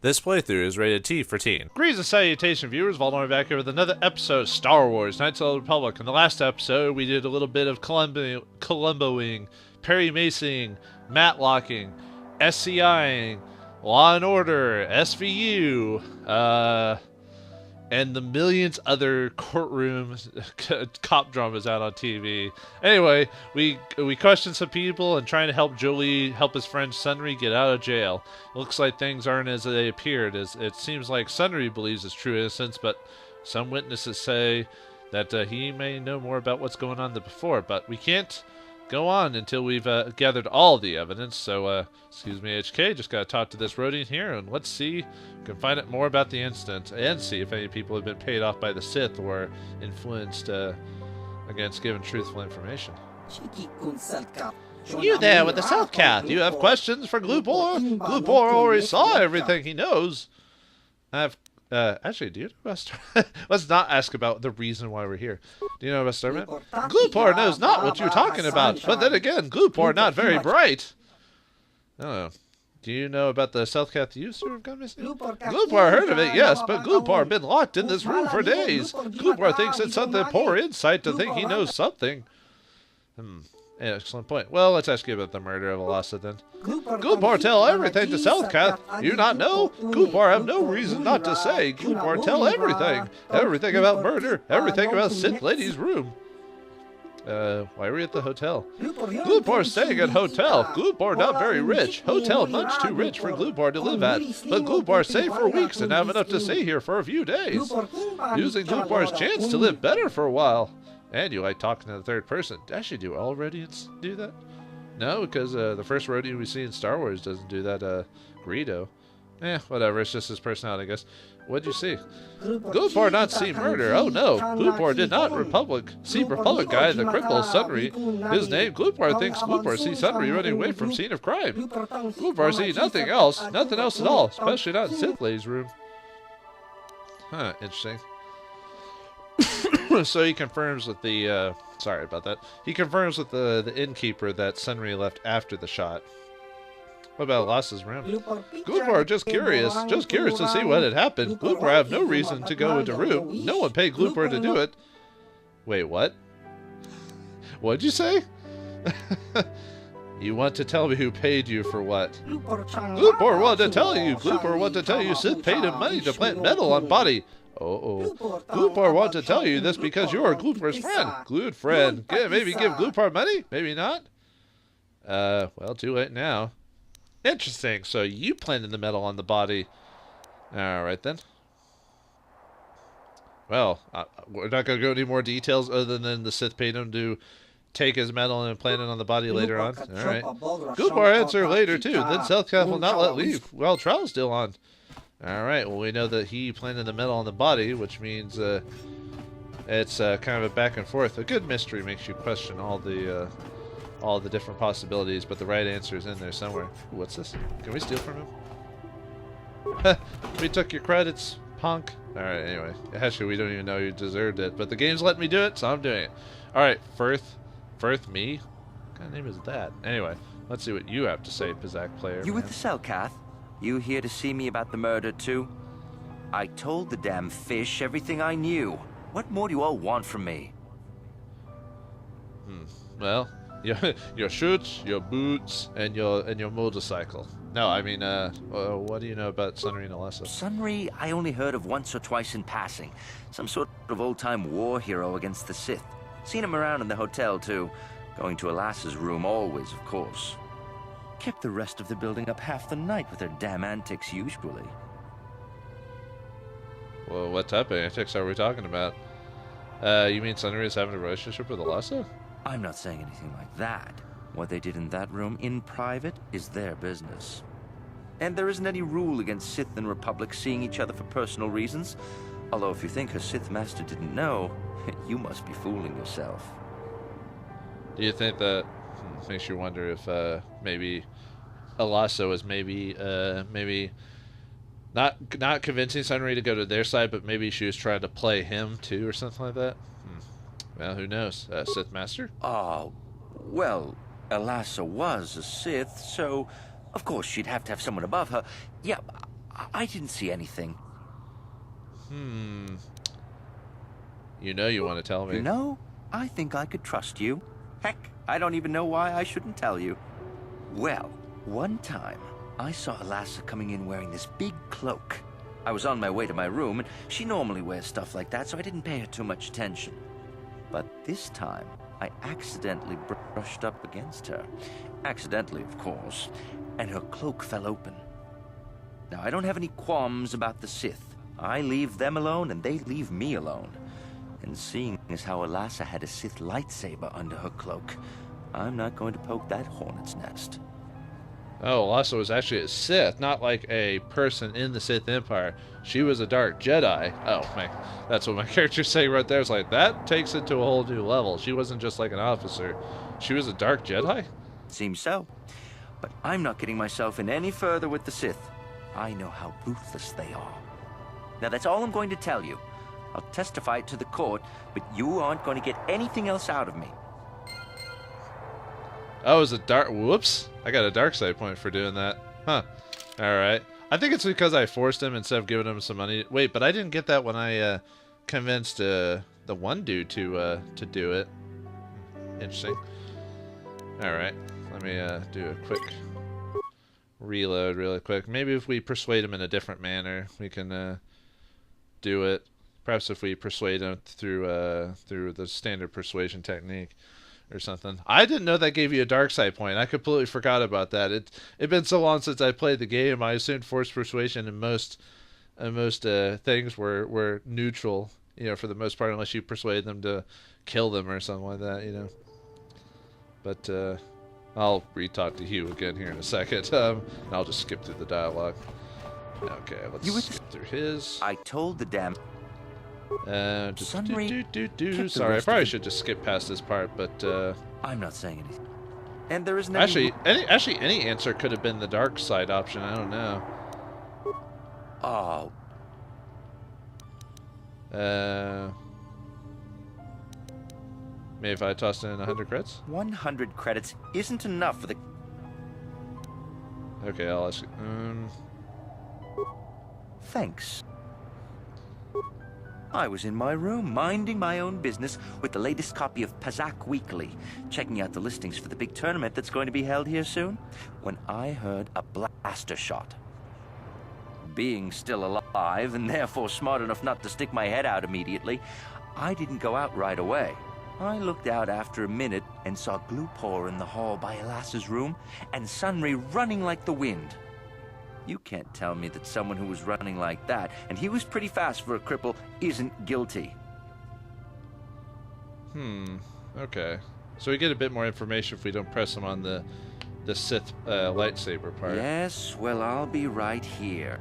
This playthrough is rated T for teen. Greetings and salutation, viewers. Vauldemare back here with another episode of Star Wars Knights of the Republic. In the last episode, we did a little bit of Columboing, Perry Macing, Matlocking, SCIing, Law and Order, SVU, and the millions other courtroom cop dramas out on TV. Anyway, we questioned some people and trying to help Jolie help his friend Sunrey get out of jail. Looks like things aren't as they appeared, as it seems like Sunrey believes his true innocence, but some witnesses say that he may know more about what's going on than before. But we can't go on until we've gathered all the evidence. So, excuse me, HK, just gotta talk to this Rodian here, and let's see if we can find out more about the incident, and see if any people have been paid off by the Sith or influenced against giving truthful information. You there with the Self-Cath, you have questions for KotOR? KotOR already saw everything he knows. Actually, do you know about Star? Let's not ask about the reason why we're here. Do you know about Starman? KotOR knows not what you're talking about, but then again, KotOR not very bright. Oh, do you know about the Self-Cath use who have gone missing? KotOR heard of it, yes, but KotOR been locked in this room for days. KotOR thinks it's something poor insight to think he knows something. Excellent point. Well, let's ask you about the murder of Alasa then. KotOR tell everything to Self-Cath. You not know? KotOR have no reason not to say. KotOR tell everything. Everything about murder. Everything about Sith Lady's room. Why were you at the hotel? KotOR staying at hotel. KotOR not very rich. Hotel much too rich for KotOR to live at. But KotOR stay for weeks and have enough to stay here for a few days. Using KotOR's chance to live better for a while. And you like talking to the third person. Actually, do all Rodians do that? No, because the first Rodian we see in Star Wars doesn't do that, Greedo. Whatever, it's just his personality, I guess. What'd you see? KotOR not see murder. Oh no, KotOR did not see Republic guy, the cripple, Sunrey. His name, KotOR thinks KotOR see Sunrey running away from scene of crime. KotOR see nothing else at all, especially not in Sith Lady's room. Huh, interesting. So he confirms with the, sorry about that. He confirms with the innkeeper that Sunrey left after the shot. What about Alasa's room? KotOR just curious to see what had happened. KotOR have no reason to go into room. No one paid KotOR to do it. Wait, what? What'd you say? You want to tell me who paid you for what? KotOR wanted to tell you. KotOR wanted to tell you Sith paid him money to plant metal on body. KotOR want to tell you this because you're KotOR's friend. Good friend. Maybe give KotOR money? Maybe not? Well, too late now. Interesting. So you planted the metal on the body. Alright then. Well, we're not going to go into any more details other than the Sith paid him to take his metal and plant it on the body later on. Alright. KotOR answer later too. Then Self-Cath will not let leave while trial's still on. Alright, well we know that he planted the metal on the body, which means it's kind of a back and forth. A good mystery makes you question all the different possibilities, but the right answer is in there somewhere. Ooh, what's this? Can we steal from him? We took your credits, punk. Alright, anyway. Actually, we don't even know you deserved it, but the game's letting me do it, so I'm doing it. Alright, Firth me? What kind of name is that? Anyway, let's see what you have to say, Pizak player. You with the Self-Cath? You here to see me about the murder, too? I told the damn fish everything I knew. What more do you all want from me? Well, your shoots, your boots, and your motorcycle. No, I mean, what do you know about Sunrey and Alasa? Sunrey, I only heard of once or twice in passing. Some sort of old-time war hero against the Sith. Seen him around in the hotel, too. Going to Alasa's room always, of course. Kept the rest of the building up half the night with their damn antics usually. Well, what type of antics are we talking about? You mean Sunrey is having a relationship with Alasa? I'm not saying anything like that. What they did in that room in private is their business. And there isn't any rule against Sith and Republic seeing each other for personal reasons. Although if you think her Sith master didn't know, you must be fooling yourself. Do you think that makes you wonder if maybe Alasa was maybe not convincing Sunrey to go to their side, but maybe she was trying to play him too or something like that? Well, who knows? Sith Master? Oh, well, Alasa was a Sith, so of course she'd have to have someone above her. Yeah, I didn't see anything. You know you want to tell me. You know, I think I could trust you. Heck, I don't even know why I shouldn't tell you. Well, one time, I saw Alassa coming in wearing this big cloak. I was on my way to my room, and she normally wears stuff like that, so I didn't pay her too much attention. But this time, I accidentally brushed up against her. Accidentally, of course, and her cloak fell open. Now, I don't have any qualms about the Sith. I leave them alone, and they leave me alone. And seeing as how Alassa had a Sith lightsaber under her cloak, I'm not going to poke that hornet's nest. Oh, Alassa was actually a Sith, not like a person in the Sith Empire. She was a dark Jedi. Oh, man. That's what my character's saying right there. It's like, that takes it to a whole new level. She wasn't just like an officer. She was a dark Jedi? Seems so. But I'm not getting myself in any further with the Sith. I know how ruthless they are. Now, that's all I'm going to tell you. I'll testify it to the court, but you aren't going to get anything else out of me. Oh, it was a dark... Whoops. I got a dark side point for doing that. Huh. Alright. I think it's because I forced him instead of giving him some money. Wait, but I didn't get that when I convinced the one dude to do it. Interesting. Alright. Let me do a quick reload really quick. Maybe if we persuade him in a different manner, we can do it. Perhaps if we persuade him through the standard persuasion technique or something. I didn't know that gave you a dark side point. I completely forgot about that. It'd been so long since I played the game. I assumed forced persuasion and most things were neutral, you know, for the most part, unless you persuade them to kill them or something like that, you know. But I'll re-talk to Hugh again here in a second. And I'll just skip through the dialogue. Okay, let's skip through his. I told the damn... Sunrey Sorry, I probably should just skip past this part, but I'm not saying anything. And there isn't actually any answer could have been the dark side option. I don't know. Oh. Maybe if I tossed in 100 credits? 100 credits isn't enough for the... Okay, I'll ask you. Thanks. I was in my room, minding my own business with the latest copy of Pazak Weekly, checking out the listings for the big tournament that's going to be held here soon, when I heard a blaster shot. Being still alive, and therefore smart enough not to stick my head out immediately, I didn't go out right away. I looked out after a minute and saw KotOR in the hall by Alassa's room, and Sunrey running like the wind. You can't tell me that someone who was running like that, and he was pretty fast for a cripple, isn't guilty. Okay. So we get a bit more information if we don't press him on the Sith lightsaber part. Yes, well, I'll be right here.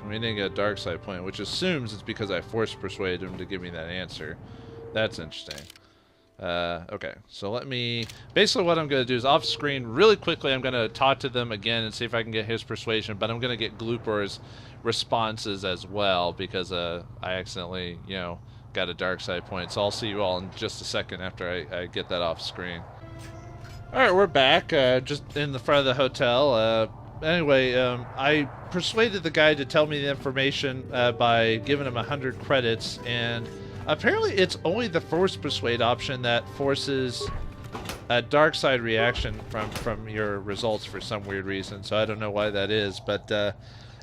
We didn't get a dark side point, which assumes it's because I forced persuade him to give me that answer. That's interesting. Okay, so let me... Basically what I'm going to do is off screen, really quickly, I'm going to talk to them again and see if I can get his persuasion, but I'm going to get KotOR's responses as well, because I accidentally, you know, got a dark side point. So I'll see you all in just a second after I get that off screen. Alright, we're back, just in the front of the hotel. Anyway, I persuaded the guy to tell me the information by giving him 100 credits, and apparently it's only the force persuade option that forces a dark side reaction from your results for some weird reason, so I don't know why that is, but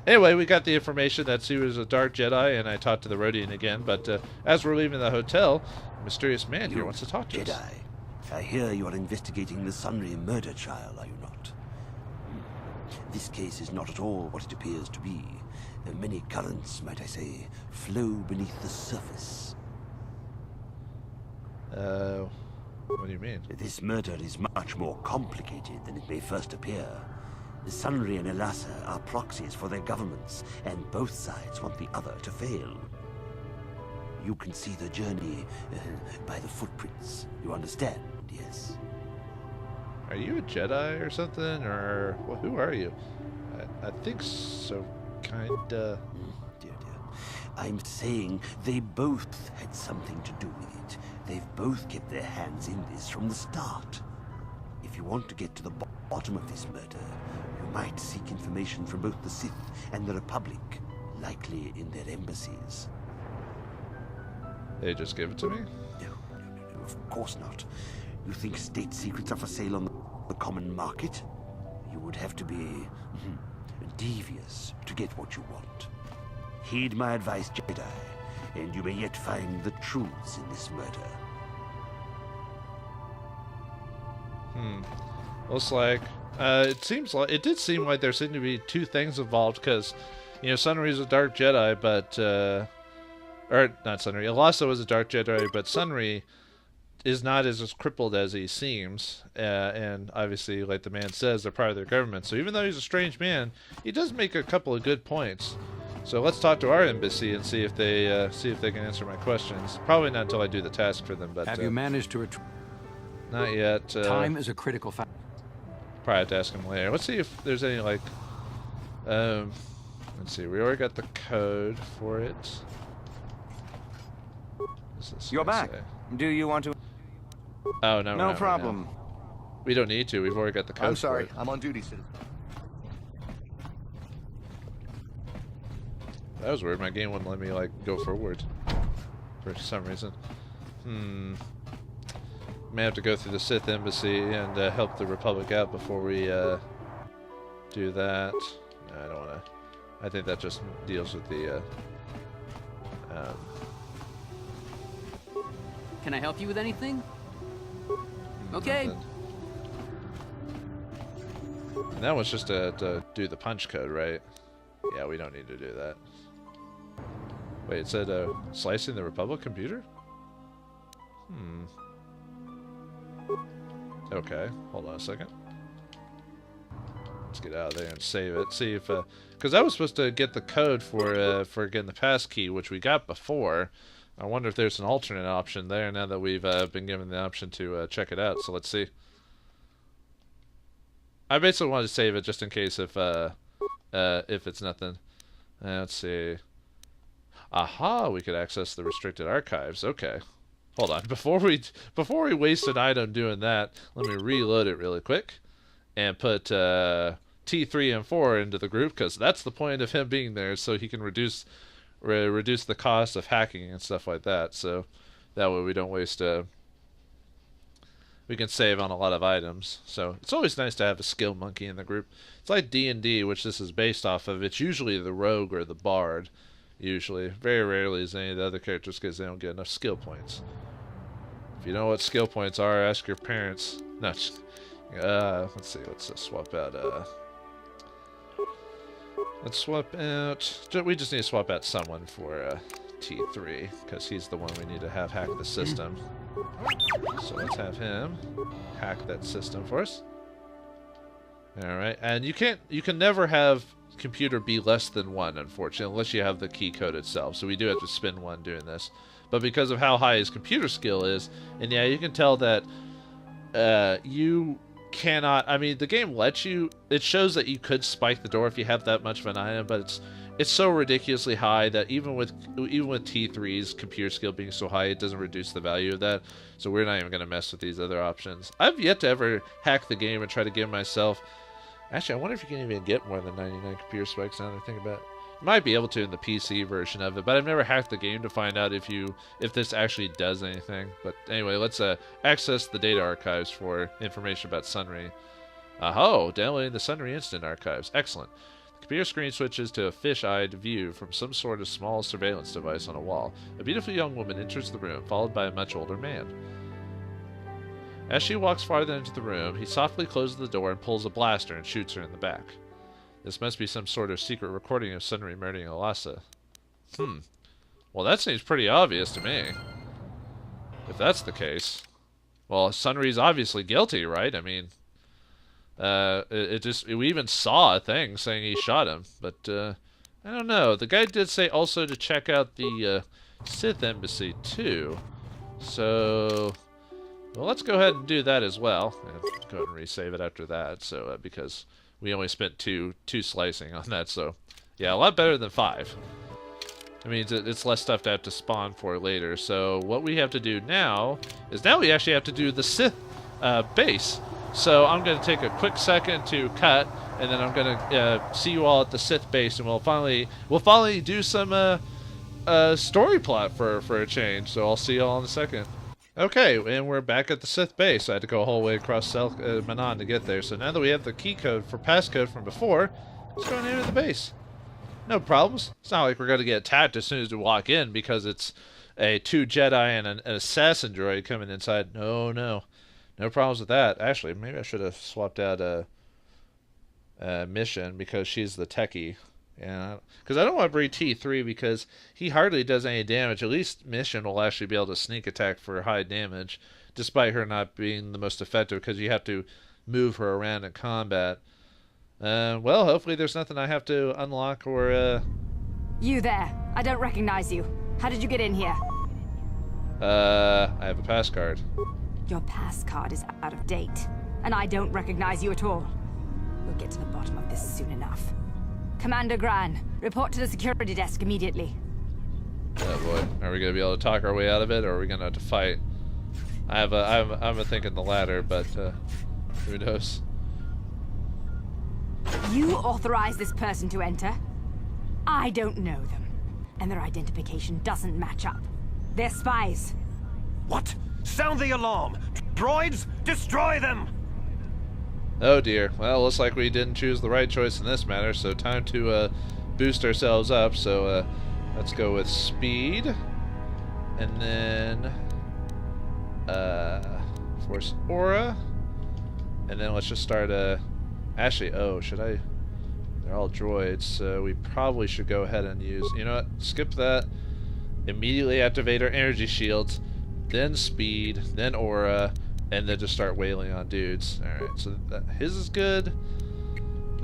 anyway, we got the information that he was a dark Jedi, and I talked to the Rodian again, but as we're leaving the hotel, a mysterious man here wants to talk to us. Jedi, I hear you are investigating the Sunrey murder trial, are you not? This case is not at all what it appears to be. Many currents, might I say, flow beneath the surface. What do you mean? This murder is much more complicated than it may first appear. Sunrey and Alassa are proxies for their governments, and both sides want the other to fail. You can see the journey by the footprints. You understand, yes? Are you a Jedi or something, or well, who are you? I think so, kinda. Dear. I'm saying they both had something to do with it. They've both kept their hands in this from the start. If you want to get to the bottom of this murder, you might seek information from both the Sith and the Republic, likely in their embassies. They just give it to me? No, of course not. You think state secrets are for sale on the common market? You would have to be devious to get what you want. Heed my advice, Jedi, and you may yet find the truths in this murder. Looks like it did seem like there seemed to be two things involved, because Sunrey's a dark Jedi, but or not Sunrey, Elasa was a dark Jedi, but Sunrey is not as crippled as he seems, and obviously, like the man says, they're part of their government. So even though he's a strange man, he does make a couple of good points. So let's talk to our embassy and see if they can answer my questions. Probably not until I do the task for them. But have you managed to not yet. Time is a critical factor. Probably have to ask him later. Let's see if there's any like. Let's see. We already got the code for it. You're back. Say? Do you want to? Oh no. No problem. We don't need to. We've already got the code. I'm sorry. For it. I'm on duty, citizen. That was weird. My game wouldn't let me like go forward for some reason. May have to go through the Sith embassy and help the Republic out before we do that. No, I don't want to. I think that just deals with the. Can I help you with anything? Okay. Nothing. And that was just to do the punch code, right? Yeah, we don't need to do that. Wait, it said slicing the Republic computer? Okay, hold on a second. Let's get out of there and save it. See if, because I was supposed to get the code for getting the passkey, which we got before. I wonder if there's an alternate option there now that we've been given the option to check it out. So let's see. I basically wanted to save it just in case if it's nothing. Let's see. Aha, we could access the restricted archives. Okay. Hold on. Before we waste an item doing that, let me reload it really quick and put T3 and 4 into the group, because that's the point of him being there, so he can reduce the cost of hacking and stuff like that. So that way we don't waste we can save on a lot of items. So it's always nice to have a skill monkey in the group. It's like D&D, which this is based off of. It's usually the rogue or the bard. Usually. Very rarely is any of the other characters, because they don't get enough skill points. If you know what skill points are, ask your parents. No, let's see. Let's swap out. Let's swap out. We just need to swap out someone for T3, because he's the one we need to have hack the system. So let's have him hack that system for us. All right, and you can never have computer be less than 1, unfortunately, unless you have the key code itself. So we do have to spend 1 doing this. But because of how high his computer skill is, and yeah, you can tell that you cannot. I mean, the game lets you. It shows that you could spike the door if you have that much of an item, but it's so ridiculously high that even with T3's computer skill being so high, it doesn't reduce the value of that. So we're not even going to mess with these other options. I've yet to ever hack the game and try to give myself. Actually, I wonder if you can even get more than 99 computer spikes now that I think about it. You might be able to in the PC version of it, but I've never hacked the game to find out if this actually does anything. But anyway, let's access the data archives for information about Sunrey. Oh, downloading the Sunrey Instant Archives. Excellent. The computer screen switches to a fish-eyed view from some sort of small surveillance device on a wall. A beautiful young woman enters the room, followed by a much older man. As she walks farther into the room, he softly closes the door and pulls a blaster and shoots her in the back. This must be some sort of secret recording of Sunrey murdering Elasa. Well, that seems pretty obvious to me. If that's the case. Well, Sunrey's obviously guilty, right? I mean, we even saw a thing saying he shot him, but I don't know. The guy did say also to check out the Sith embassy too. So, well, let's go ahead and do that as well. And go ahead and resave it after that. So, because we only spent two slicing on that, so yeah, a lot better than 5. I mean, it's less stuff to have to spawn for later. So what we have to do now is we actually have to do the Sith base, So I'm going to take a quick second to cut, and then I'm going to see you all at the Sith base, and we'll finally do some story plot for a change. So I'll see you all in a second. Okay, and we're back at the Sith base. I had to go a whole way across Manaan to get there. So now that we have the key code for passcode from before, let's go into the base. No problems. It's not like we're going to get attacked as soon as we walk in because it's a 2 Jedi and an assassin droid coming inside. No problems with that. Actually, maybe I should have swapped out a Mission because she's the techie. Yeah, because I don't want to bring T3 because he hardly does any damage. At least Mission will actually be able to sneak attack for high damage, despite her not being the most effective because you have to move her around in combat. Well, hopefully there's nothing I have to unlock or, You there. I don't recognize you. How did you get in here? I have a pass card. Your pass card is out of date, and I don't recognize you at all. We'll get to the bottom of this soon enough. Commander Gran, report to the security desk immediately. Oh boy, are we gonna be able to talk our way out of it, or are we gonna have to fight? I'm a thinking the latter, but who knows? You authorized this person to enter? I don't know them, and their identification doesn't match up. They're spies. What? Sound the alarm! Droids, destroy them! Oh dear. Well, looks like we didn't choose the right choice in this matter, so time to boost ourselves up. So let's go with speed, and then force aura, and then let's just start actually, oh, should I? They're all droids, so we probably should go ahead and use, you know what, skip that. Immediately activate our energy shields, then speed, then aura, and then just start wailing on dudes. Alright, so his is good.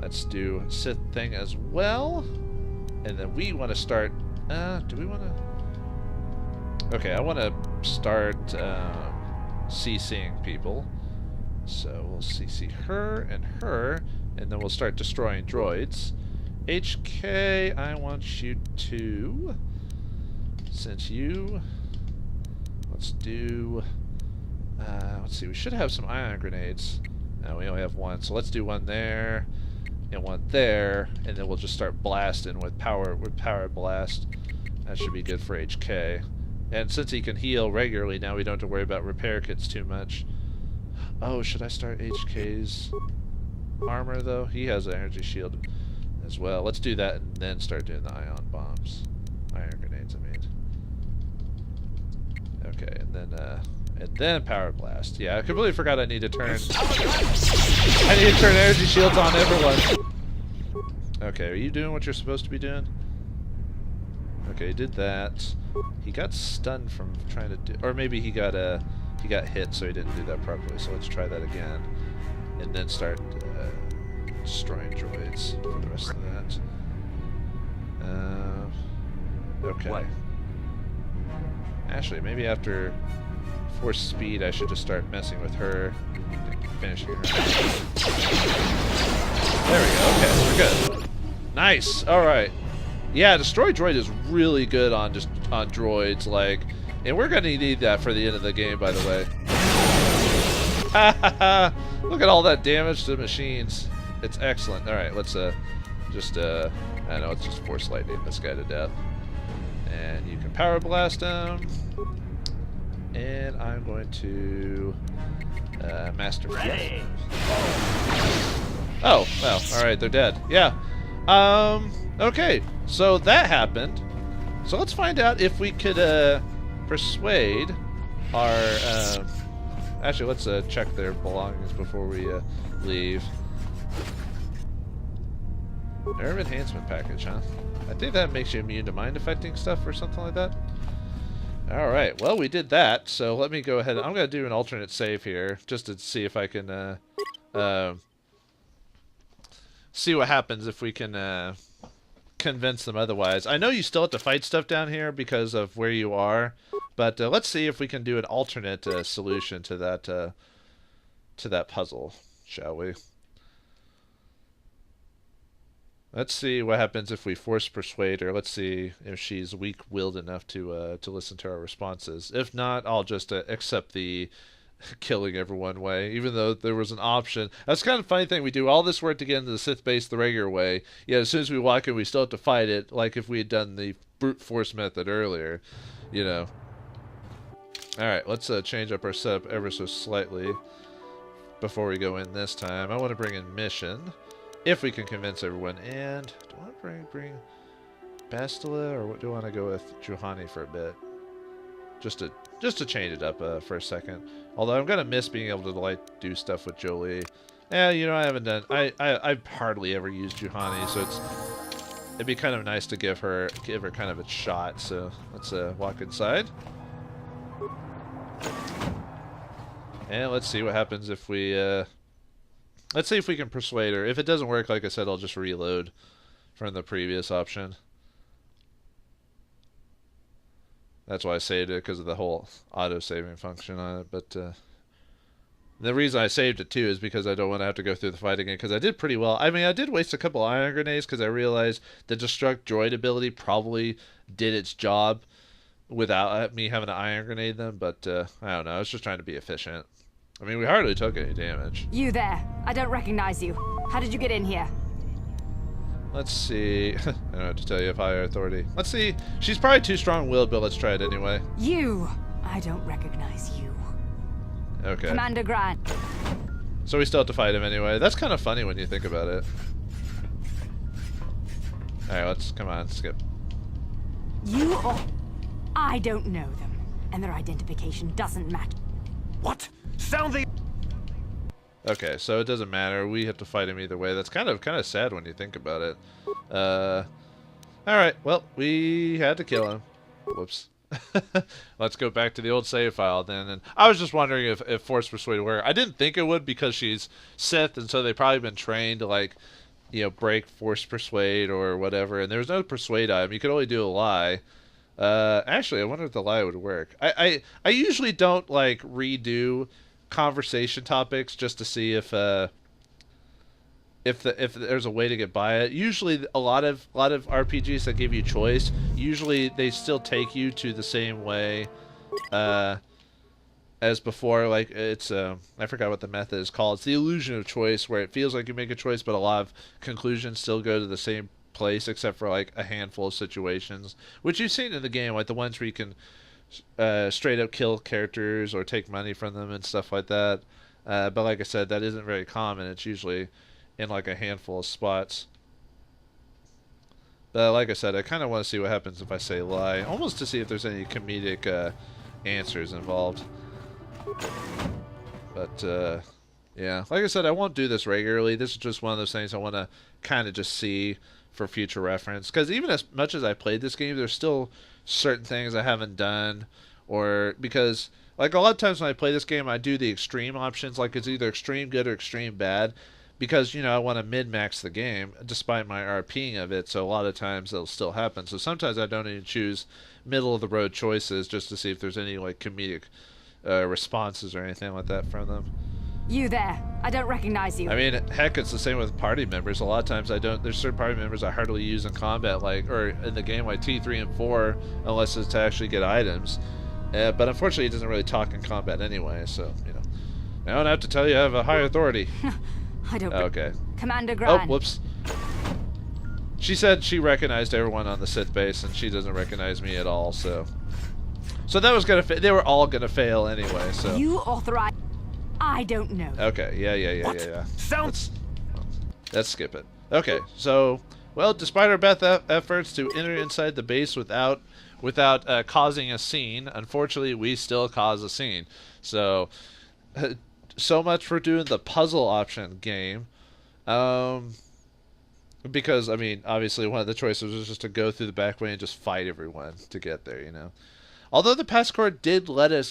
Let's do Sith thing as well. And then we want to start, do we want to? Okay, I want to start CCing people. So we'll CC her, and then we'll start destroying droids. HK, I want you to, since you, let's do, let's see, we should have some ion grenades. No, we only have one, so let's do one there, and one there, and then we'll just start blasting with power blast. That should be good for HK. And since he can heal regularly now, we don't have to worry about repair kits too much. Oh, should I start HK's armor, though? He has an energy shield as well. Let's do that and then start doing the ion bombs. Iron grenades, I mean. Okay, and then power blast. Yeah, I completely forgot I need to turn... I need to turn energy shields on everyone. Okay, are you doing what you're supposed to be doing? Okay, he did that. He got stunned from trying to do... Or maybe he got hit, so he didn't do that properly. So let's try that again. And then start destroying droids for the rest of that. Okay. What? Actually, maybe after force speed, I should just start messing with her, finishing her. There we go. Okay, we're good. Nice. All right. Yeah, destroy droid is really good on droids, like, and we're gonna need that for the end of the game, by the way. Look at all that damage to machines. It's excellent. All right, let's I know, let's just force lightning this guy to death. And you can power blast him. And I'm going to master. Ready. Oh, well, all right, they're dead. Yeah. Okay, so that happened. So let's find out if we could persuade our. Actually, let's check their belongings before we leave. Nerve enhancement package, huh? I think that makes you immune to mind affecting stuff or something like that. Alright, well, we did that, so let me go ahead. I'm going to do an alternate save here, just to see if I can, see what happens if we can, convince them otherwise. I know you still have to fight stuff down here because of where you are, but let's see if we can do an alternate solution to that puzzle, shall we? Let's see what happens if we force persuade her. Let's see if she's weak-willed enough to listen to our responses. If not, I'll just accept the killing everyone way, even though there was an option. That's kind of a funny thing. We do all this work to get into the Sith base the regular way. Yeah, as soon as we walk in, we still have to fight it, like if we had done the brute force method earlier, you know. Alright, let's change up our setup ever so slightly before we go in this time. I want to bring in mission, if we can convince everyone. And do I want to bring Bastila, or what do I want to go with Juhani for a bit? Just to change it up for a second. Although I'm gonna miss being able to like do stuff with Jolie. Yeah, you know, I haven't done. I've hardly ever used Juhani, so it'd be kind of nice to give her kind of a shot. So let's walk inside. And let's see what happens if we let's see if we can persuade her. If it doesn't work, like I said, I'll just reload from the previous option. That's why I saved it, because of the whole auto-saving function on it. But the reason I saved it, too, is because I don't want to have to go through the fight again, because I did pretty well. I mean, I did waste a couple ion grenades, because I realized the Destruct Droid ability probably did its job without me having to ion grenade them. But, I don't know. I was just trying to be efficient. I mean, we hardly took any damage. You there. I don't recognize you. How did you get in here? Let's see. I don't know what to tell you of higher authority. Let's see. She's probably too strong-willed, but let's try it anyway. You. I don't recognize you. Okay. Commander Grant. So we still have to fight him anyway. That's kind of funny when you think about it. Alright, come on, skip. You or... I don't know them, and their identification doesn't match. What? Sound the... Okay, so it doesn't matter. We have to fight him either way. That's kind of sad when you think about it. Alright, well, we had to kill him. Whoops. Let's go back to the old save file then. And I was just wondering if Force Persuade would work. I didn't think it would, because she's Sith, and so they've probably been trained to, like, you know, break Force Persuade or whatever. And there was no Persuade item. You could only do a lie. Actually, I wonder if the lie would work. I usually don't, like, redo conversation topics just to see if there's a way to get by it. Usually a lot of RPGs that give you choice, usually they still take you to the same way as before. Like, it's I forgot what the method is called. It's the illusion of choice, where it feels like you make a choice but a lot of conclusions still go to the same place, except for like a handful of situations, which you've seen in the game, like the ones where you can straight up kill characters or take money from them and stuff like that. But like I said, that isn't very common. It's usually in like a handful of spots. But like I said, I kind of want to see what happens if I say lie, almost to see if there's any comedic answers involved. But yeah, like I said, I won't do this regularly. This is just one of those things I want to kind of just see for future reference, because even as much as I played this game, there's still certain things I haven't done, or because like a lot of times when I play this game, I do the extreme options, like it's either extreme good or extreme bad, because, you know, I want to min-max the game despite my RPing of it, so a lot of times it'll still happen. So sometimes I don't even choose middle of the road choices just to see if there's any like comedic responses or anything like that from them. You there. I don't recognize you. I mean, heck, it's the same with party members. A lot of times I don't, there's certain party members I hardly use in combat, like, or in the game, like T3 and 4, unless it's to actually get items. But unfortunately, it doesn't really talk in combat anyway, so, you know. I don't have to tell you I have a high authority. I don't... Okay. Commander Grant. Oh, whoops. She said she recognized everyone on the Sith base, and she doesn't recognize me at all, so... So that was gonna they were all gonna fail anyway, so... You authorize... I don't know. Okay, yeah. Sounds... Let's skip it. Okay, so, well, despite our best efforts to enter inside the base without causing a scene, unfortunately, we still cause a scene. So, so much for doing the puzzle option game. Because, I mean, obviously one of the choices was just to go through the back way and just fight everyone to get there, you know. Although the passcode did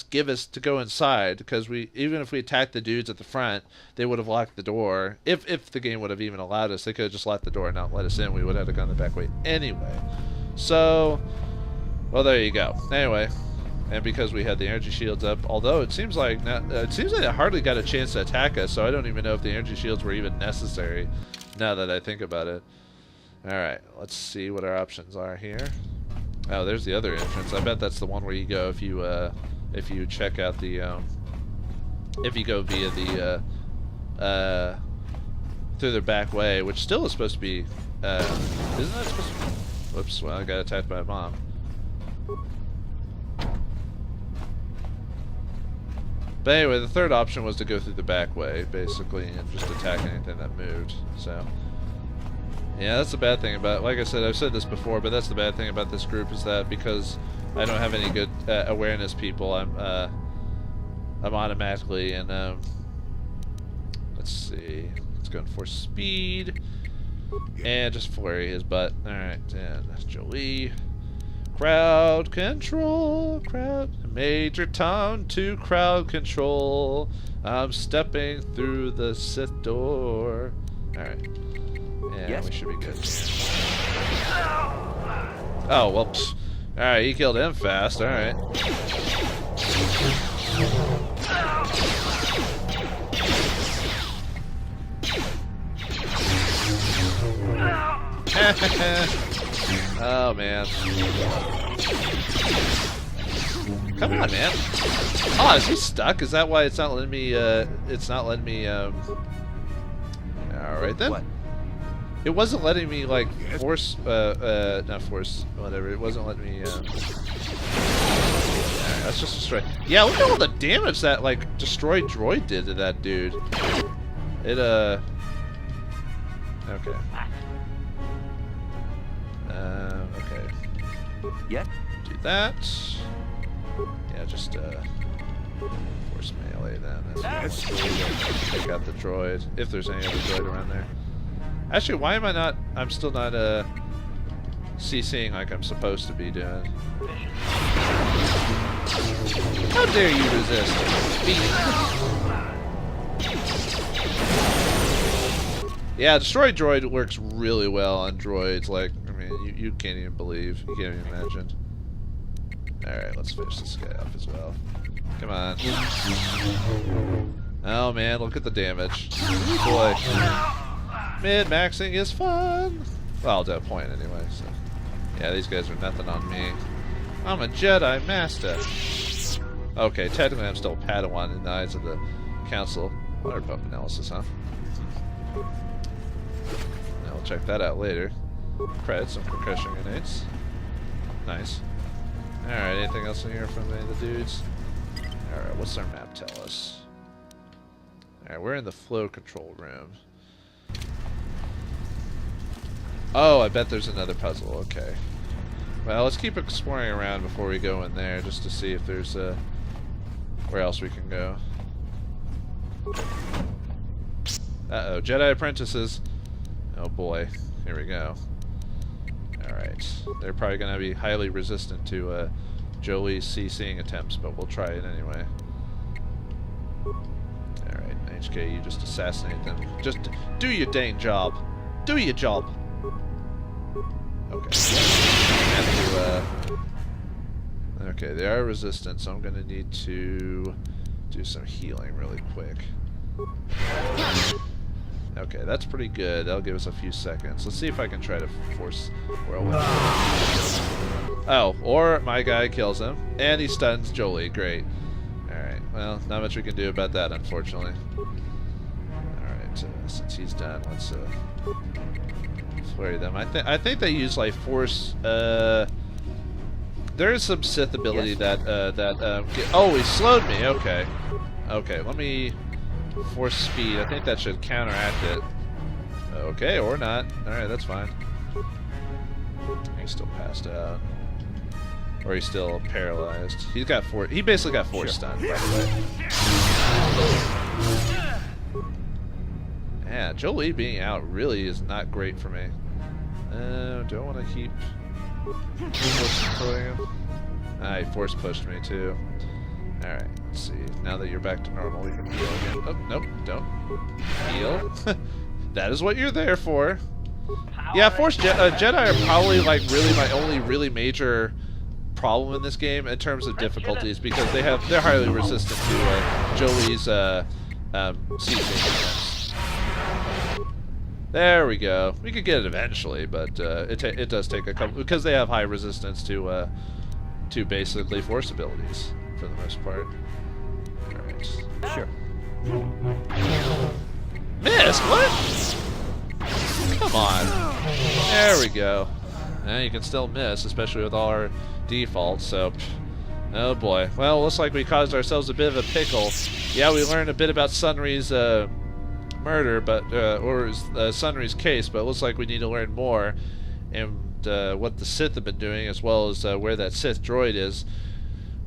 give us to go inside, because even if we attacked the dudes at the front, they would have locked the door. If the game would have even allowed us, they could have just locked the door and not let us in. We would have had to go the back way anyway. So, well, there you go. Anyway, and because we had the energy shields up, although it seems like it hardly got a chance to attack us, so I don't even know if the energy shields were even necessary. Now that I think about it. All right, let's see what our options are here. Oh, there's the other entrance. I bet that's the one where you go if you check out the if you go via the through the back way, which still is supposed to be isn't that supposed to be... Whoops, well, I got attacked by a bomb. But anyway, the third option was to go through the back way, basically, and just attack anything that moved. So, yeah, that's the bad thing about, like I said, I've said this before, but that's the bad thing about this group is that because I don't have any good awareness people, I'm automatically, and let's see, let's go for speed, and just flurry his butt. Alright, and that's Jolie. Crowd control, Major Tom to crowd control. I'm stepping through the Sith door. Alright. Yeah, yes. We should be good. Oh, well, alright, he killed him fast, alright. Oh man. Come on, man. Oh, is he stuck? Is that why it's not letting me alright then. What? It wasn't letting me like force not force, whatever. It wasn't letting me alright, let's just destroy. Yeah, look at all the damage that like destroyed droid did to that dude. It okay. Okay. Yeah. Do that. Yeah, just force melee then. Yes. Take out the droid if there's any other droid around there. Actually, why am I not? I'm still not CCing like I'm supposed to be doing. How dare you resist? Yeah, destroy droid works really well on droids. Like, I mean, you can't even believe. You can't even imagine. Alright, let's finish this guy off as well. Come on. Oh man, look at the damage. Ooh, boy. Mid-maxing is fun! Well, to a point anyway, so. Yeah, these guys are nothing on me. I'm a Jedi Master! Okay, technically I'm still Padawan in the eyes of the Council. Water pump analysis, huh? I'll check that out later. Credits and percussion grenades. Nice. Alright, anything else in here from any of the dudes? Alright, what's our map tell us? Alright, we're in the flow control room. Oh, I bet there's another puzzle. Okay. Well, let's keep exploring around before we go in there, just to see if there's where else we can go. Uh-oh, Jedi apprentices. Oh boy, here we go. Alright, they're probably going to be highly resistant to Jolie's CCing attempts, but we'll try it anyway. Alright, HK, you just assassinate them. Just do your dang job. Do your job. Okay. Okay, they are resistant, so I'm going to need to do some healing really quick. Okay, that's pretty good. That'll give us a few seconds. Let's see if I can try to force whirlwind. Oh, or my guy kills him, and he stuns Jolie. Great. Alright, well, not much we can do about that, unfortunately. Alright, since he's done, let's flurry them. I think they use like force. There is some Sith ability that oh, he slowed me. Okay, okay. Let me force speed. I think that should counteract it. Okay, or not. All right, that's fine. He's still passed out, or he's still paralyzed. He's got four. He basically got force stunned. By the way. Yeah, Jolie being out really is not great for me. Do I want to keep pulling him? He force pushed me too. Alright, let's see. Now that you're back to normal, you can heal again. Oh, nope, don't. Heal. That is what you're there for. Yeah, Force Jedi are probably like really my only really major problem in this game in terms of difficulties, because they're highly resistant to Jolie's CC. There we go. We could get it eventually, but it does take a couple, because they have high resistance to basically force abilities for the most part. All right. Sure. Missed? What? Come on. There we go. Now you can still miss, especially with all our defaults, so... Oh boy. Well, looks like we caused ourselves a bit of a pickle. Yeah, we learned a bit about Sunrey's murder, but or Sunrey's case, but it looks like we need to learn more, and what the Sith have been doing, as well as where that Sith droid is.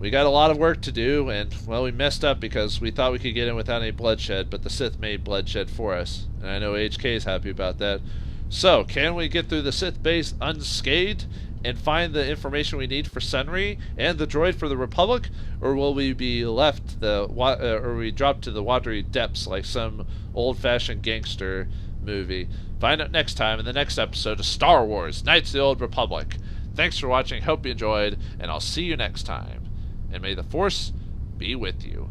We got a lot of work to do, and well, we messed up because we thought we could get in without any bloodshed, but the Sith made bloodshed for us, and I know HK is happy about that. So, can we get through the Sith base unscathed and find the information we need for Sunrey and the droid for the Republic, or will we be left or we drop to the watery depths like some old-fashioned gangster movie? Find out next time in the next episode of Star Wars: Knights of the Old Republic. Thanks for watching, hope you enjoyed, and I'll see you next time. And may the Force be with you.